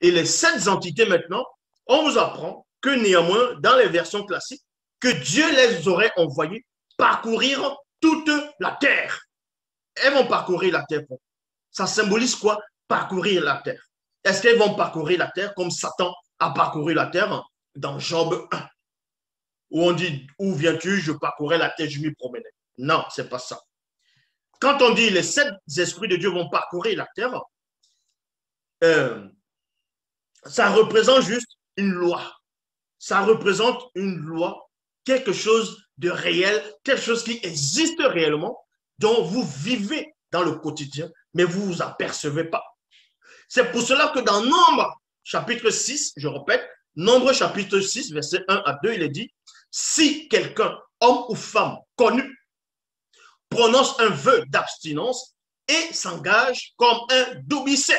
Et les 7 entités maintenant, on vous apprend que néanmoins, dans les versions classiques, que Dieu les aurait envoyées parcourir toute la terre. Elles vont parcourir la terre. Ça symbolise quoi? Parcourir la terre. Est-ce qu'elles vont parcourir la terre comme Satan a parcouru la terre dans Job 1, où on dit, où viens-tu? Je parcourais la terre, je m'y promenais. Non, c'est pas ça. Quand on dit les 7 esprits de Dieu vont parcourir la terre, ça représente juste une loi. Ça représente une loi, quelque chose de réel, quelque chose qui existe réellement, dont vous vivez dans le quotidien, mais vous ne vous apercevez pas. C'est pour cela que dans Nombre, chapitre 6, je répète, Nombre, chapitre 6, verset 1 à 2, il est dit, si quelqu'un, homme ou femme connu, prononce un vœu d'abstinence et s'engage comme un doubicé.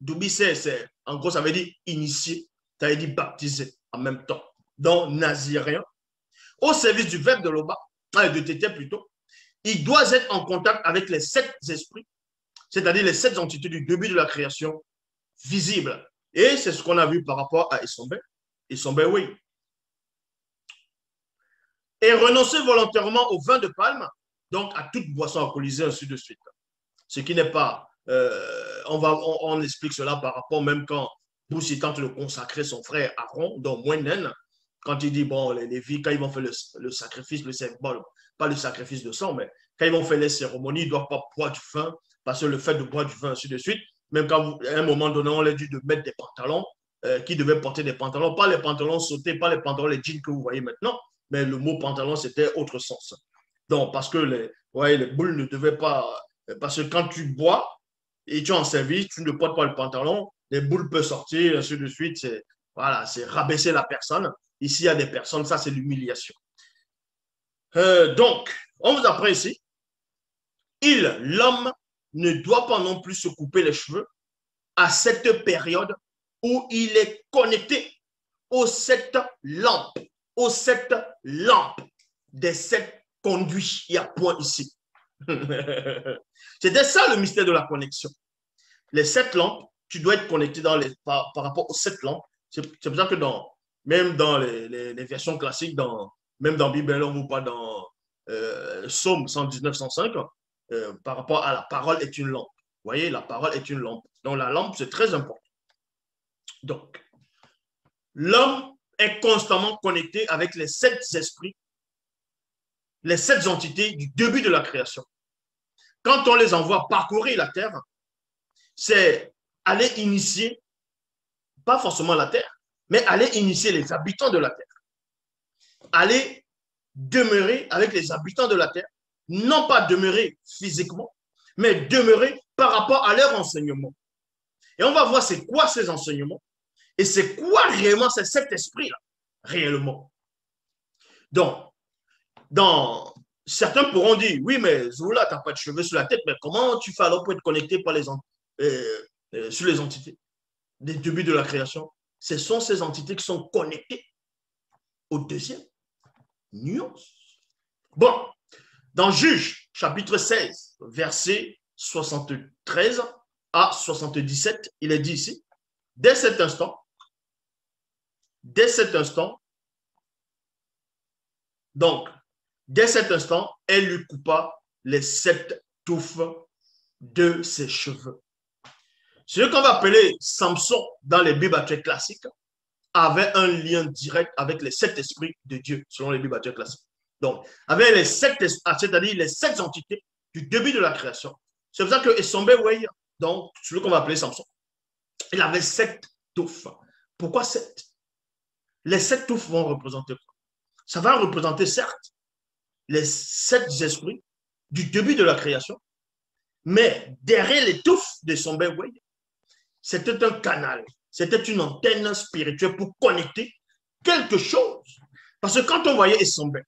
Doubicé, c'est, en gros, ça veut dire initié, ça veut dire baptisé en même temps. Donc, naziréen, au service du verbe de l'Oba, de Tété plutôt, il doit être en contact avec les 7 esprits, c'est-à-dire les 7 entités du début de la création visibles. Et c'est ce qu'on a vu par rapport à Essombe. Essombe, oui. Et renoncer volontairement au vin de palme, donc à toute boisson alcoolisée, ainsi de suite. Ce qui n'est pas... on explique cela par rapport même quand Boussi tente de consacrer son frère Aaron, donc Moinen, quand il dit, bon, les Lévites, quand ils vont faire le sacrifice, le symbole, pas le sacrifice de sang, mais quand ils vont faire les cérémonies, ils ne doivent pas boire du vin, parce que le fait de boire du vin, ainsi de suite, même quand à un moment donné, on leur dit de mettre des pantalons, qui devaient porter des pantalons, pas les pantalons sautés, pas les pantalons, les jeans que vous voyez maintenant, mais le mot pantalon, c'était autre sens. Donc, parce que les boules ne devaient pas, parce que quand tu bois et tu es en service, tu ne portes pas le pantalon, les boules peuvent sortir, ainsi de suite, voilà, c'est rabaisser la personne. Ici, il y a des personnes, ça, c'est l'humiliation. Donc, on vous apprend ici, l'homme, ne doit pas non plus se couper les cheveux à cette période où il est connecté aux 7 lampes, des 7 conduits. Il y a point ici. C'était ça le mystère de la connexion. Les 7 lampes, tu dois être connecté par rapport aux 7 lampes. C'est pour ça que même dans les versions classiques, même dans Bible, on vous parle dans Psaume 119-105, par rapport à la parole est une lampe. Vous voyez, la parole est une lampe. Donc la lampe, c'est très important. Donc, l'homme est constamment connecté avec les 7 esprits, les 7 entités du début de la création. Quand on les envoie parcourir la terre, c'est aller initier, pas forcément la terre, mais aller initier les habitants de la terre. Aller demeurer avec les habitants de la terre, non pas demeurer physiquement, mais demeurer par rapport à leur enseignement. Et on va voir c'est quoi ces enseignements et c'est quoi réellement cet esprit-là, réellement. Donc, certains pourront dire, oui, mais Zoula, tu n'as pas de cheveux sur la tête, mais comment tu fais alors pour être connecté sur les entités des débuts de la création? Ce sont ces entités qui sont connectées au deuxième nuance. Bon, dans Juge, chapitre 16, verset 73 à 77, il est dit ici, dès cet instant, elle lui coupa les 7 touffes de ses cheveux. Ce qu'on va appeler Samson dans les Bibles actuelles classiques avait un lien direct avec les 7 esprits de Dieu, selon les Bibles actuelles classiques. Donc, avec les 7, c'est-à-dire les 7 entités du début de la création. C'est pour ça que Essombe, donc celui qu'on va appeler Samson, il avait 7 touffes. Pourquoi 7? Les 7 touffes vont représenter quoi? Ça va représenter, certes, les 7 esprits du début de la création, mais derrière les touffes de Essombe, c'était un canal, c'était une antenne spirituelle pour connecter quelque chose. Parce que quand on voyait Essombe,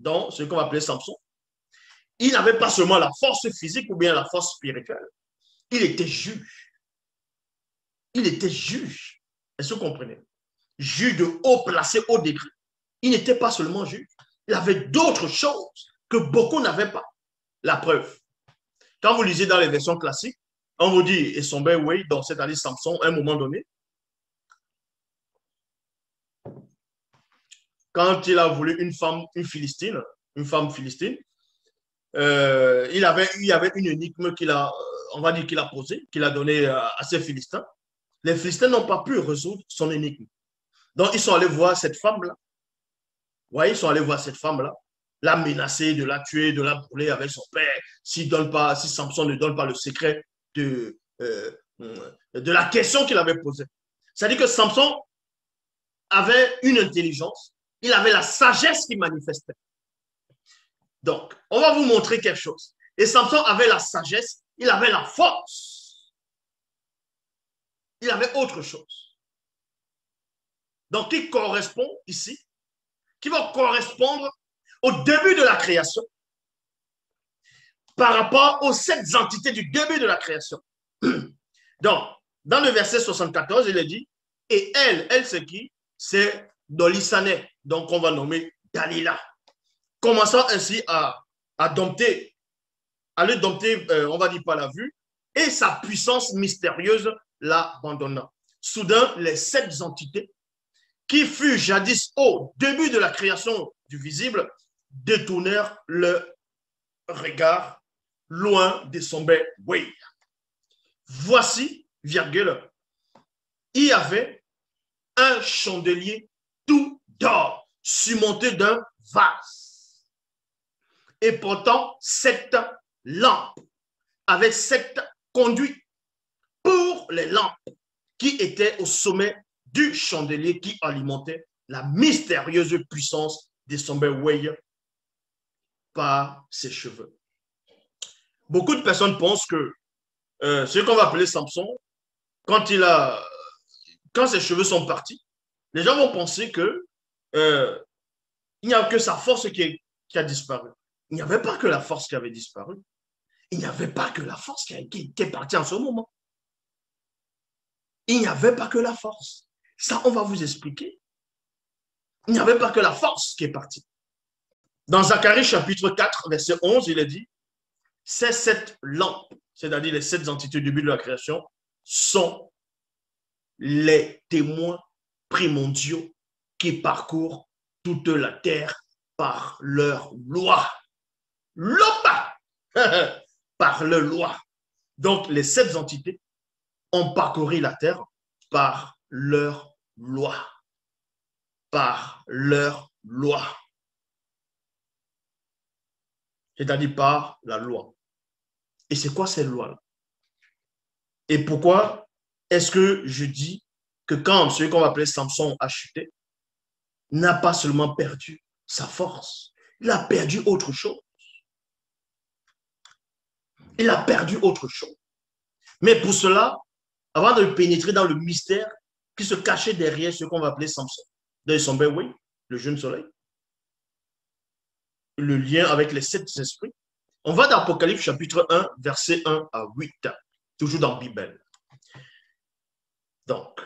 donc ce qu'on va appeler Samson, il n'avait pas seulement la force physique ou bien la force spirituelle, il était juge. Il était juge. Est-ce que vous comprenez? Juge de haut placé, haut degré. Il n'était pas seulement juge. Il avait d'autres choses que beaucoup n'avaient pas. La preuve. Quand vous lisez dans les versions classiques, on vous dit, et son ben oui, donc c'est-à-dire Samson, à un moment donné, quand il a voulu une femme philistine, il y avait une énigme on va dire qu'il a posée, qu'il a donnée à ces Philistins. Les Philistins n'ont pas pu résoudre son énigme. Donc, ils sont allés voir cette femme-là. Ils sont allés voir cette femme-là, la menacer, de la tuer, de la brûler avec son père, si Samson ne donne pas le secret de la question qu'il avait posée. C'est-à-dire que Samson avait une intelligence, il avait la sagesse qui manifestait. Donc, on va vous montrer quelque chose. Et Samson avait la sagesse, il avait la force. Il avait autre chose. Donc, qui correspond ici, qui va correspondre au début de la création par rapport aux 7 entités du début de la création. Donc, dans le verset 74, il est dit, et elle c'est qui? C'est Dolisane, donc on va nommer Dalila. Commençant ainsi à dompter, on va dire par la vue, et sa puissance mystérieuse l'abandonna. Soudain, les 7 entités qui furent jadis au début de la création du visible détournèrent le regard loin de son bel. Oui. Voici, virgule, il y avait un chandelier tout d'or surmonté d'un vase et portant 7 lampes avec 7 conduits pour les lampes qui étaient au sommet du chandelier qui alimentait la mystérieuse puissance de son bel par ses cheveux. Beaucoup de personnes pensent que ce qu'on va appeler Samson, quand ses cheveux sont partis, les gens vont penser que il n'y a que sa force qui a disparu. Il n'y avait pas que la force qui avait disparu. Il n'y avait pas que la force qui est partie en ce moment. Il n'y avait pas que la force. Ça, on va vous expliquer. Il n'y avait pas que la force qui est partie. Dans Zacharie chapitre 4, verset 11, il est dit, ces 7 lampes, c'est-à-dire les 7 entités du début de la création, sont les témoins primordiaux qui parcourent toute la terre par leur loi. L'OPA par leur loi. Donc, les 7 entités ont parcouru la terre par leur loi. Par leur loi. C'est-à-dire par la loi. Et c'est quoi cette loi-là? Et pourquoi est-ce que je dis que quand celui qu'on va appeler Samson a chuté, n'a pas seulement perdu sa force, il a perdu autre chose. Il a perdu autre chose. Mais pour cela, avant de pénétrer dans le mystère qui se cachait derrière ce qu'on va appeler Samson, dans son ben oui, le jeune soleil, le lien avec les 7 esprits, on va dans Apocalypse chapitre 1, verset 1 à 8, toujours dans la Bible. Donc,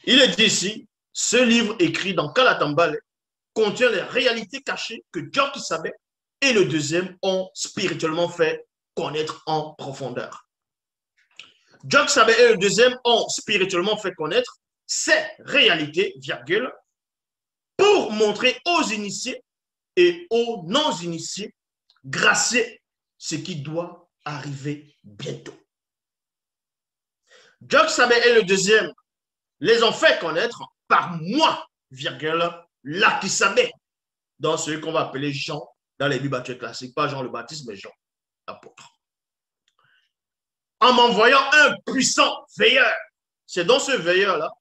il est dit ici, ce livre écrit dans Kalatambale contient les réalités cachées que Job-Sabet et le deuxième ont spirituellement fait connaître en profondeur. Job-Sabet et le deuxième ont spirituellement fait connaître ces réalités, virgule, pour montrer aux initiés et aux non-initiés graciés ce qui doit arriver bientôt. Job-Sabet et le deuxième les ont fait connaître par moi, virgule, l'Akisabé, dans ce qu'on va appeler Jean, dans les Bibles classiques, pas Jean le Baptiste, mais Jean, l'apôtre. En m'envoyant un puissant veilleur. C'est dans ce veilleur-là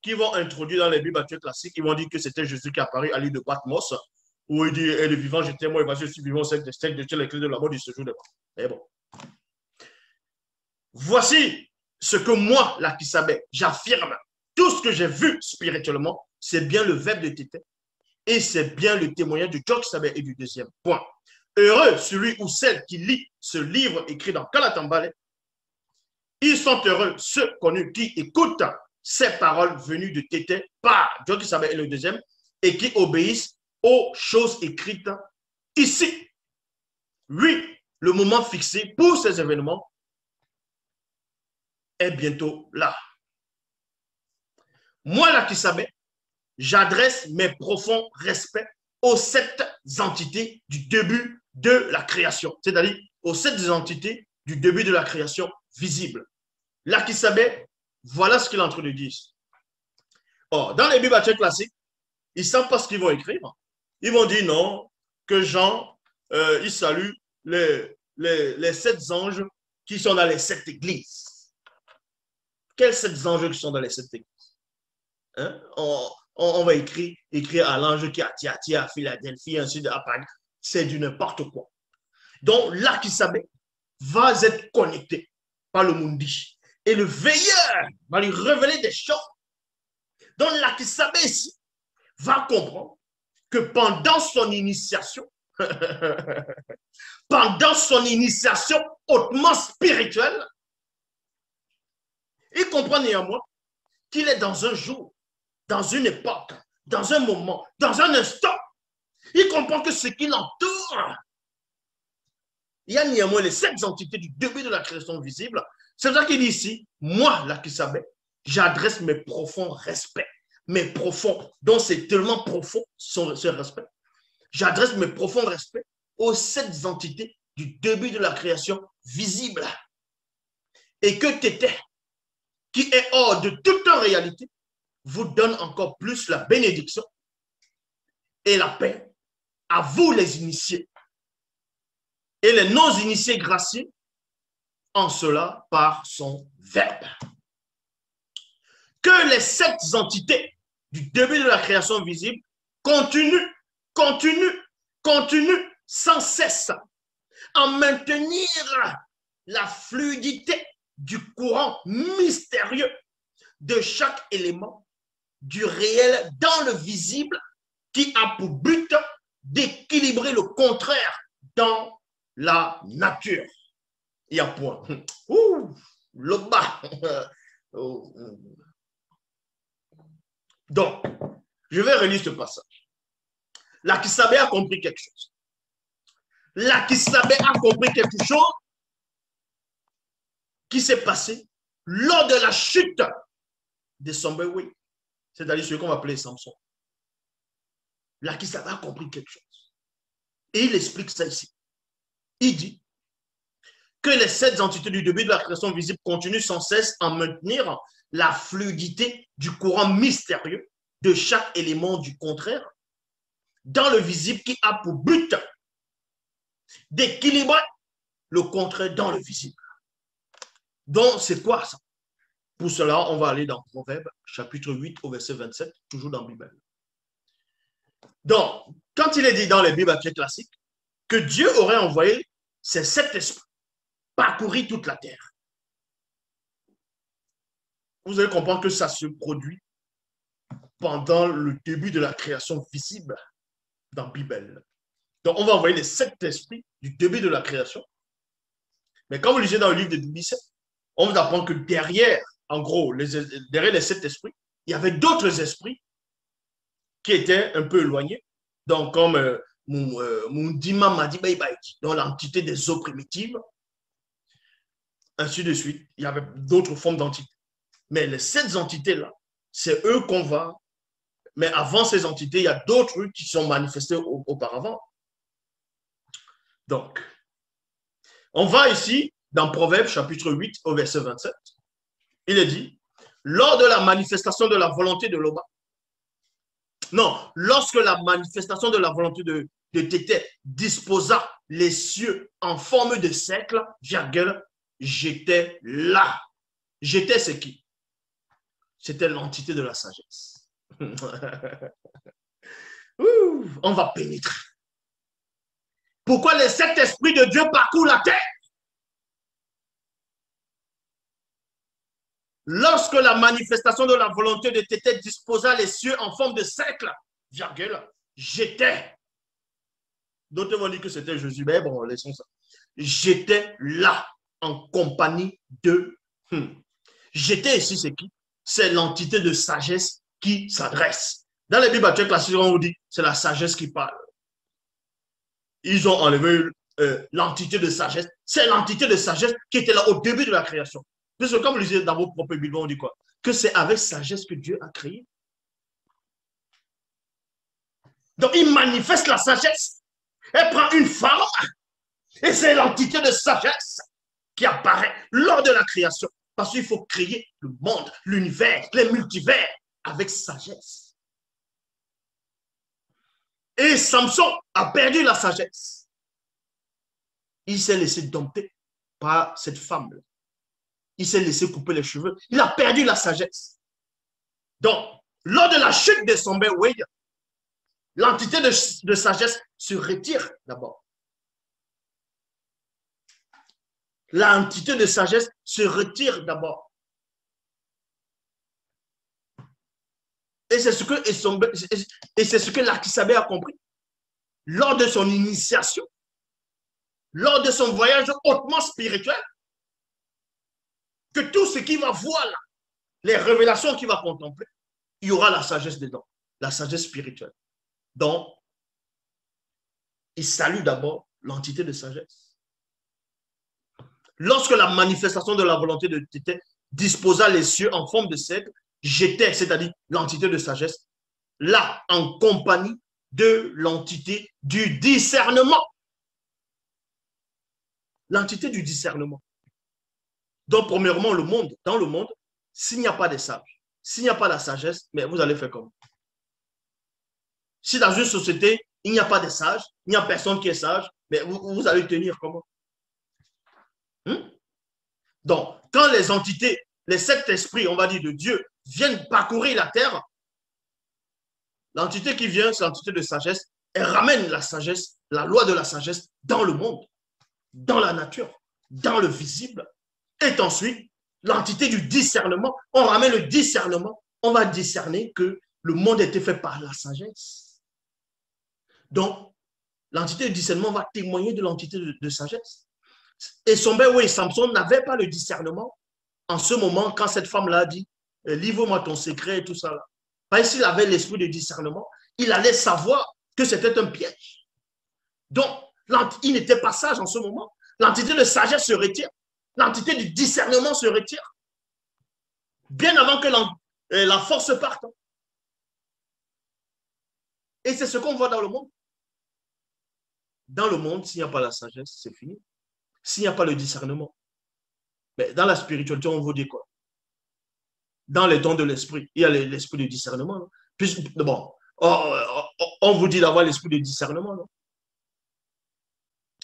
qu'ils vont introduire dans les Bibles classiques, ils vont dire que c'était Jésus qui est apparu à l'île de Patmos, où il dit, et le vivant, j'étais moi, et parce que je suis vivant, c'est de les clés de la mort du séjour de mort. Mais bon. Voici ce que moi, l'Akisabé, j'affirme. Tout ce que j'ai vu spirituellement, c'est bien le verbe de Tété et c'est bien le témoignage de Job-Sabet et du deuxième. Point. Heureux celui ou celle qui lit ce livre écrit dans Kalatambale. Ils sont heureux ceux connus qui écoutent ces paroles venues de Tété par Job-Sabet et le deuxième et qui obéissent aux choses écrites ici. Oui, le moment fixé pour ces événements est bientôt là. Moi, là qui savais, j'adresse mes profonds respects aux 7 entités du début de la création, c'est-à-dire aux 7 entités du début de la création visible. Là qui savait, voilà ce qu'il est en train de dire. Or, dans les Bibles classiques, ils ne savent pas ce qu'ils vont écrire. Ils vont dire non, que Jean, il salue les 7 anges qui sont dans les 7 églises. Quels 7 anges qui sont dans les 7 églises? Hein? On va écrire à l'ange qui est à Thyatire, à Philadelphie, ainsi de suite. C'est du n'importe quoi. Donc, là qui savait, va être connecté par le mundi. Et le veilleur va lui révéler des choses. Donc, là qui savait ici, va comprendre que pendant son initiation, hautement spirituelle, il comprend néanmoins qu'il est dans un jour, dans une époque, dans un moment, dans un instant. Il comprend que ce qui l'entoure, il y a néanmoins les 7 entités du début de la création visible. C'est pour ça qu'il dit ici, moi, là qui savais, j'adresse mes profonds respects. Mes profonds, donc c'est tellement profond ce respect. J'adresse mes profonds respects aux 7 entités du début de la création visible. Et que Tété, qui est hors de toute réalité, vous donne encore plus la bénédiction et la paix à vous les initiés et les non-initiés graciés, en cela par son verbe. Que les 7 entités du début de la création visible continuent sans cesse à maintenir la fluidité du courant mystérieux de chaque élément du réel dans le visible qui a pour but d'équilibrer le contraire dans la nature. Il y a point. Le bas. Donc, je vais relire ce passage. La Kisabé a compris quelque chose. La Kisabé a compris quelque chose qui s'est passé lors de la chute de Sambewi, c'est-à-dire ce qu'on va appeler Samson. La Kisabé a compris quelque chose. Et il explique ça ici. Il dit que les 7 entités du début de la création visible continuent sans cesse à maintenir la fluidité du courant mystérieux de chaque élément du contraire dans le visible qui a pour but d'équilibrer le contraire dans le visible. Donc, c'est quoi ça? Pour cela, on va aller dans Proverbe, chapitre 8, au verset 27, toujours dans la Bible. Donc, quand il est dit dans les Bibles classiques que Dieu aurait envoyé ses 7 esprits parcourir toute la terre, vous allez comprendre que ça se produit pendant le début de la création visible dans la Bible. Donc, on va envoyer les 7 esprits du début de la création. Mais quand vous lisez dans le livre de Dubicet, on vous apprend que derrière, en gros, derrière les 7 esprits, il y avait d'autres esprits qui étaient un peu éloignés. Donc, comme Mundima Madi Baibaiki, dans l'entité des eaux primitives, ainsi de suite. Il y avait d'autres formes d'entités. Mais les 7 entités-là, c'est eux qu'on va. Mais avant ces entités, il y a d'autres qui sont manifestés auparavant. Donc, on va ici dans Proverbe chapitre 8 au verset 27. Il est dit, lors de la manifestation de la volonté de Loba, non, lorsque la manifestation de la volonté de Tété disposa les cieux en forme de cercle, virgule, j'étais là. J'étais c'est qui? C'était l'entité de la sagesse. On va pénétrer. Pourquoi les 7 esprits de Dieu parcourent la terre? Lorsque la manifestation de la volonté de Tété disposa les cieux en forme de cercle, virgule, j'étais. D'autres vont dire que c'était Jésus, mais bon, laissons ça. J'étais là, en compagnie de... J'étais ici, c'est qui? C'est l'entité de sagesse qui s'adresse. Dans les Bibles classiques, on vous dit, c'est la sagesse qui parle. Ils ont enlevé l'entité de sagesse. C'est l'entité de sagesse qui était là au début de la création. Puisque comme vous le disiez dans vos propres Bibles, on dit quoi? Que c'est avec sagesse que Dieu a créé. Donc, il manifeste la sagesse. Elle prend une forme et c'est l'entité de sagesse qui apparaît lors de la création. Parce qu'il faut créer le monde, l'univers, les multivers avec sagesse. Et Samson a perdu la sagesse. Il s'est laissé dompter par cette femme-là. Il s'est laissé couper les cheveux. Il a perdu la sagesse. Donc, lors de la chute de son père, l'entité de sagesse se retire d'abord. L'entité de sagesse se retire d'abord. Et c'est ce que l'Akisabé a compris. Lors de son initiation, lors de son voyage hautement spirituel, que tout ce qu'il va voir là, les révélations qu'il va contempler, il y aura la sagesse dedans, la sagesse spirituelle. Donc, il salue d'abord l'entité de sagesse. Lorsque la manifestation de la volonté de Tété disposa les cieux en forme de cèdre, j'étais, c'est-à-dire l'entité de sagesse, là en compagnie de l'entité du discernement. L'entité du discernement. Donc, premièrement, dans le monde, s'il n'y a pas de sages, s'il n'y a pas la sagesse, mais vous allez faire comment? Si dans une société, il n'y a pas de sages, il n'y a personne qui est sage, mais vous allez tenir comment? Donc, quand les entités, les sept esprits, on va dire, de Dieu, viennent parcourir la terre, l'entité qui vient, c'est l'entité de sagesse, elle ramène la sagesse, la loi de la sagesse dans le monde, dans la nature, dans le visible. Et ensuite, l'entité du discernement, on ramène le discernement, on va discerner que le monde a été fait par la sagesse. Donc, l'entité du discernement va témoigner de l'entité de sagesse. Et son père, oui, Samson n'avait pas le discernement en ce moment quand cette femme-là a dit « livre-moi ton secret » et tout ça. Là. Parce qu'il avait l'esprit de discernement, il allait savoir que c'était un piège. Donc, il n'était pas sage en ce moment. L'entité de sagesse se retire. L'entité du discernement se retire. Bien avant que la force parte. Et c'est ce qu'on voit dans le monde. Dans le monde, s'il n'y a pas la sagesse, c'est fini. S'il n'y a pas le discernement. Mais dans la spiritualité, on vous dit quoi? Dans les dons de l'esprit, il y a l'esprit de discernement. Non? Puis, bon, on vous dit d'avoir l'esprit de discernement. Non?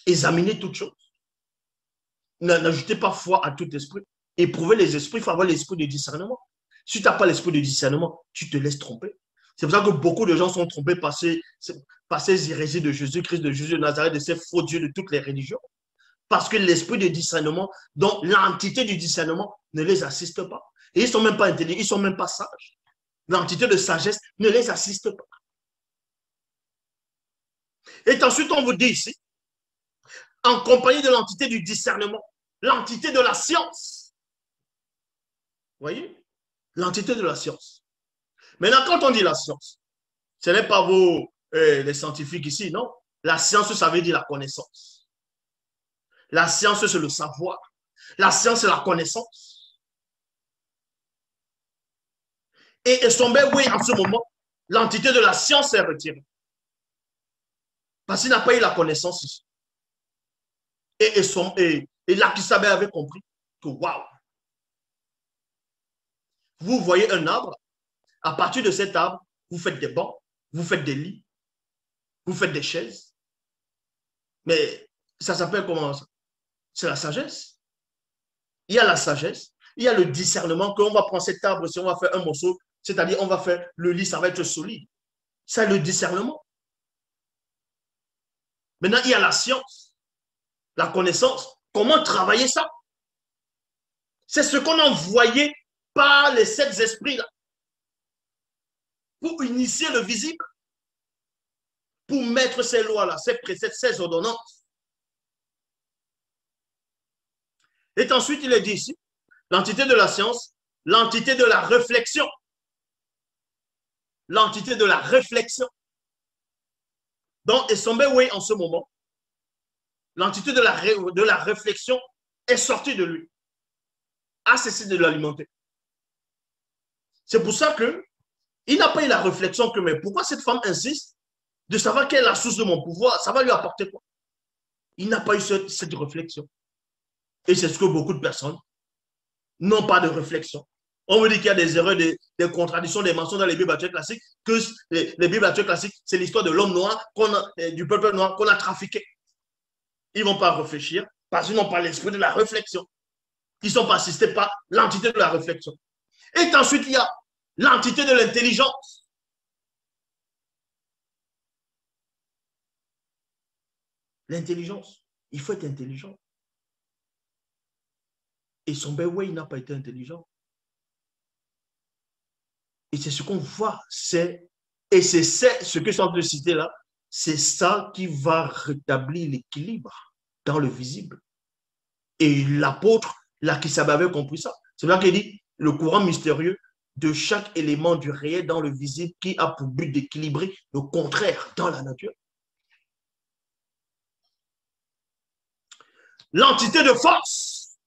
Examinez toutes choses. N'ajoutez pas foi à tout esprit. Éprouvez les esprits, il faut avoir l'esprit de discernement. Si tu n'as pas l'esprit de discernement, tu te laisses tromper. C'est pour ça que beaucoup de gens sont trompés par ces hérésies de Jésus-Christ, de Jésus de Nazareth, de ces faux dieux de toutes les religions. Parce que l'esprit de discernement, donc l'entité du discernement, ne les assiste pas. Et ils ne sont même pas intelligents, ils ne sont même pas sages. L'entité de sagesse ne les assiste pas. Et ensuite, on vous dit ici, en compagnie de l'entité du discernement, l'entité de la science. Vous voyez? L'entité de la science. Maintenant, quand on dit la science, ce n'est pas les scientifiques ici, non? La science, ça veut dire la connaissance. La science, c'est le savoir. La science, c'est la connaissance. Et Sombe, oui, en ce moment, l'entité de la science est retirée. Parce qu'il n'a pas eu la connaissance ici. Et l'Akisabé avait compris que, waouh, vous voyez un arbre, à partir de cet arbre, vous faites des bancs, vous faites des lits, vous faites des chaises. Mais ça s'appelle comment ça? C'est la sagesse. Il y a la sagesse, il y a le discernement qu'on va prendre cet arbre, si on va faire un morceau, c'est-à-dire on va faire le lit, ça va être solide. C'est le discernement. Maintenant, il y a la science, la connaissance. Comment travailler ça? C'est ce qu'on a envoyé par les sept esprits-là pour initier le visible, pour mettre ces lois-là, ces préceptes, ces ordonnances. Et ensuite, il est dit ici, l'entité de la science, l'entité de la réflexion. L'entité de la réflexion. Donc, Esombe-Wei, en ce moment, l'entité de la réflexion est sortie de lui. a cessé de l'alimenter. C'est pour ça qu'il n'a pas eu la réflexion que, mais pourquoi cette femme insiste de savoir quelle est la source de mon pouvoir? Ça va lui apporter quoi? Il n'a pas eu cette réflexion. Et c'est ce que beaucoup de personnes n'ont pas de réflexion. On me dit qu'il y a des erreurs, des contradictions, des mensonges dans les Bibles classiques, que les Bibles classiques, c'est l'histoire de l'homme noir, du peuple noir qu'on a trafiqué. Ils ne vont pas réfléchir parce qu'ils n'ont pas l'esprit de la réflexion. Ils ne sont pas assistés par l'entité de la réflexion. Et ensuite, il y a l'entité de l'intelligence. L'intelligence. Il faut être intelligent. Et son Bewe, il n'a pas été intelligent. Et c'est ce qu'on voit. Et c'est ce que je suis en train de citer là. C'est ça qui va rétablir l'équilibre dans le visible. Et l'apôtre, Lakisaba, avait compris ça. C'est là qu'il dit le courant mystérieux de chaque élément du réel dans le visible qui a pour but d'équilibrer le contraire dans la nature. L'entité de force.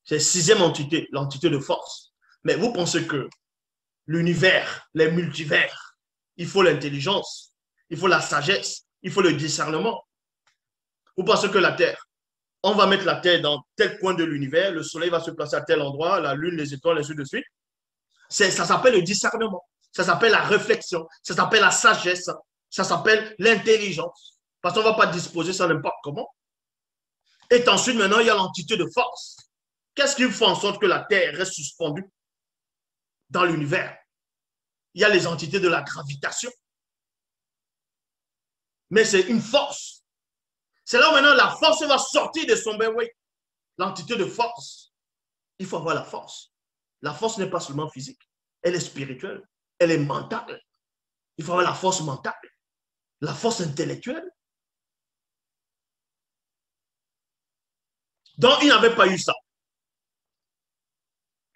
C'est la sixième entité, l'entité de force. Mais vous pensez que l'univers, les multivers, il faut l'intelligence, il faut la sagesse, il faut le discernement. Vous pensez que la Terre, on va mettre la Terre dans tel coin de l'univers, le soleil va se placer à tel endroit, la lune, les étoiles, ainsi de suite. Ça s'appelle le discernement, ça s'appelle la réflexion, ça s'appelle la sagesse, ça s'appelle l'intelligence. Parce qu'on ne va pas disposer ça n'importe comment. Et ensuite, maintenant, il y a l'entité de force. Qu'est-ce qui fait en sorte que la Terre reste suspendue dans l'univers? Il y a les entités de la gravitation. Mais c'est une force. C'est là où maintenant la force va sortir de son béoué. L'entité de force. Il faut avoir la force. La force n'est pas seulement physique. Elle est spirituelle. Elle est mentale. Il faut avoir la force mentale. La force intellectuelle. Donc, il n'avait pas eu ça.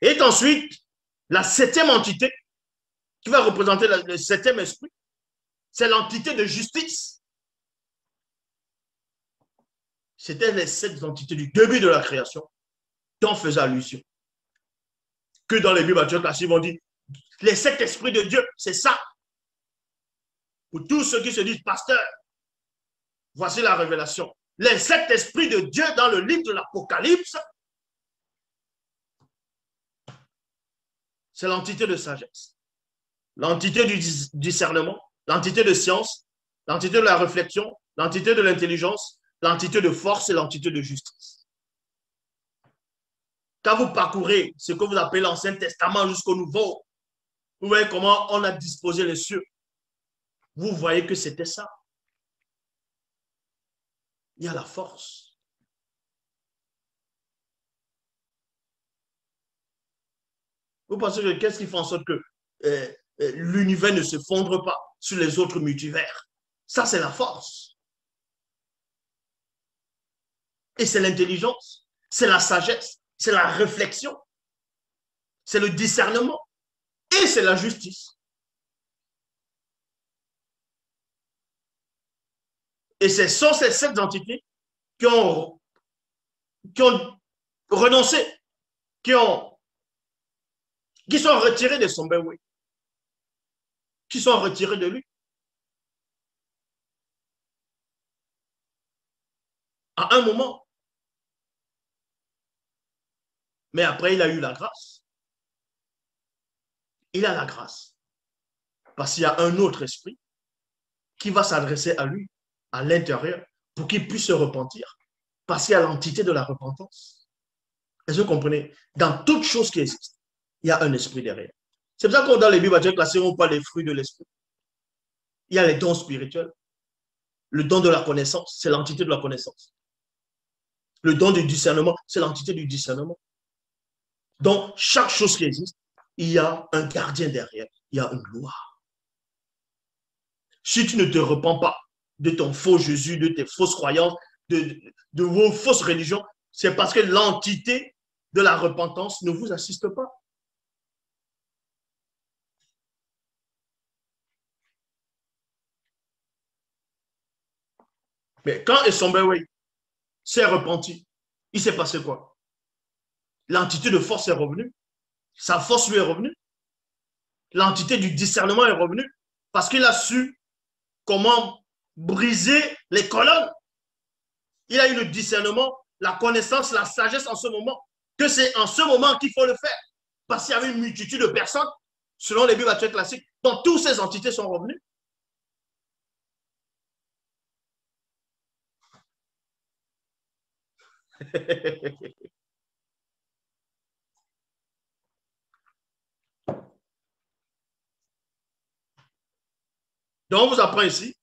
Et ensuite, la septième entité qui va représenter le septième esprit, c'est l'entité de justice. C'était les sept entités du début de la création dont faisait allusion. Que dans les Bibles classiques, on dit les sept esprits de Dieu, c'est ça. Pour tous ceux qui se disent pasteurs, voici la révélation. Les sept esprits de Dieu dans le livre de l'Apocalypse, c'est l'entité de sagesse, l'entité du discernement, l'entité de science, l'entité de la réflexion, l'entité de l'intelligence, l'entité de force et l'entité de justice. Quand vous parcourez ce que vous appelez l'Ancien Testament jusqu'au Nouveau, vous voyez comment on a disposé les cieux. Vous voyez que c'était ça. Il y a la force. Vous pensez que qu'est-ce qui fait en sorte que l'univers ne se fondre pas sur les autres multivers? Ça, c'est la force. Et c'est l'intelligence, c'est la sagesse, c'est la réflexion, c'est le discernement et c'est la justice. Et ce sont ces sept entités qui ont renoncé, qui sont retirées de son béoué, qui sont retirées de lui. À un moment. Mais après, il a eu la grâce. Il a la grâce. Parce qu'il y a un autre esprit qui va s'adresser à lui, à l'intérieur, pour qu'il puisse se repentir. Parce qu'il y a l'entité de la repentance. Est-ce que vous comprenez? Dans toute chose qui existe, il y a un esprit derrière. C'est pour ça que dans les Bibles classiques, on parle des fruits de l'esprit. Il y a les dons spirituels. Le don de la connaissance, c'est l'entité de la connaissance. Le don du discernement, c'est l'entité du discernement. Donc, chaque chose qui existe, il y a un gardien derrière. Il y a une loi. Si tu ne te repens pas de ton faux Jésus, de tes fausses croyances, de vos fausses religions, c'est parce que l'entité de la repentance ne vous assiste pas. Mais quand Essombewe s'est repenti, il s'est passé quoi? l'entité de force est revenue. Sa force lui est revenue. L'entité du discernement est revenue parce qu'il a su comment briser les colonnes. Il a eu le discernement, la connaissance, la sagesse en ce moment, que c'est en ce moment qu'il faut le faire. Parce qu'il y avait une multitude de personnes, selon les Bibles actuelles classiques, dont toutes ces entités sont revenues. Donc, on vous apprend ici,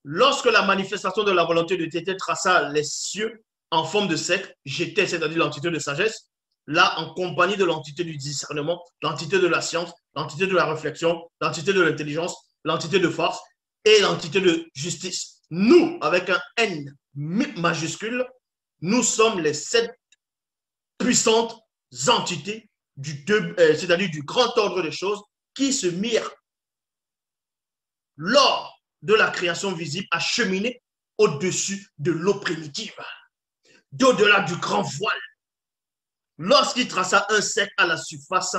lorsque la manifestation de la volonté de Dieu traça les cieux en forme de cercle, j'étais, c'est-à-dire l'entité de sagesse, là, en compagnie de l'entité du discernement, l'entité de la science, l'entité de la réflexion, l'entité de l'intelligence, l'entité de force et l'entité de justice. Nous, avec un N majuscule, nous sommes les 7 puissantes entités c'est-à-dire du grand ordre des choses qui se mirent lors de la création visible à cheminer au-dessus de l'eau primitive, d'au-delà du grand voile. Lorsqu'il traça un cercle à la surface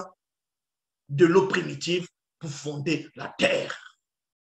de l'eau primitive pour fonder la terre.